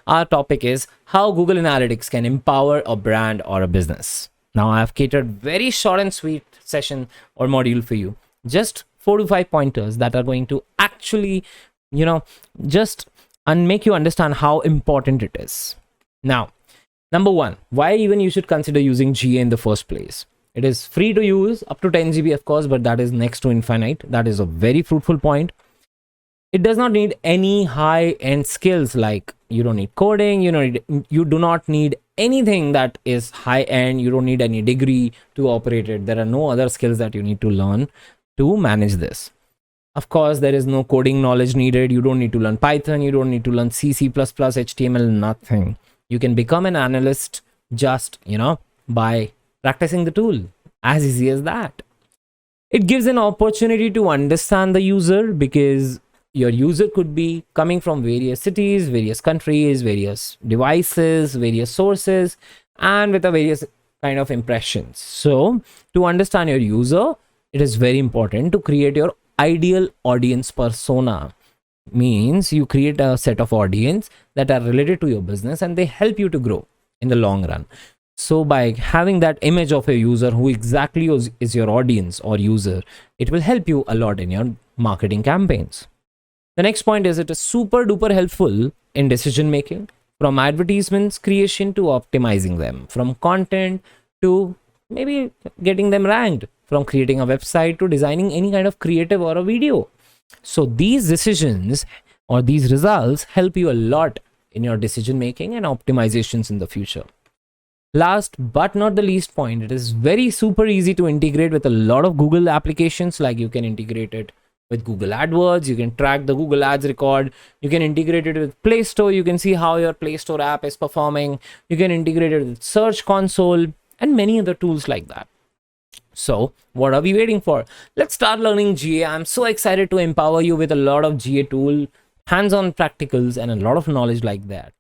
Our topic is how Google Analytics can empower a brand or a business. Now, I have catered very short and sweet session or module for you. Just 4 to 5 pointers that are going to actually, just and make you understand how important it is. Now, number one, why even you should consider using GA in the first place. It is free to use, up to 10 GB, of course, but that is next to infinite. That is a very fruitful point. It does not need any high-end skills, like you don't need coding, you do not need anything that is high-end. You don't need any degree to operate it. There are no other skills that you need to learn to manage this. Of course, there is no coding knowledge needed. You don't need to learn Python. You don't need to learn C, C++, HTML, nothing. You can become an analyst just, by practicing the tool. As easy as that. It gives an opportunity to understand the user, because your user could be coming from various cities, various countries, various devices, various sources, and with a various kind of impressions. So to understand your user, it is very important to create your ideal audience persona. Means you create a set of audience that are related to your business and they help you to grow in the long run. So by having that image of a user who exactly is your audience or user, it will help you a lot in your marketing campaigns. The next point is it is super duper helpful in decision making, from advertisements creation to optimizing them, from content to maybe getting them ranked, from creating a website to designing any kind of creative or a video. So these decisions or these results help you a lot in your decision making and optimizations in the future. Last but not the least point, it is very super easy to integrate with a lot of Google applications. Like you can integrate it with Google AdWords, you can track the Google Ads record, you can integrate it with Play Store, you can see how your Play Store app is performing, you can integrate it with Search Console and many other tools like that. So what are we waiting for? Let's start learning GA. I'm so excited to empower you with a lot of GA tool, hands-on practicals, and a lot of knowledge like that.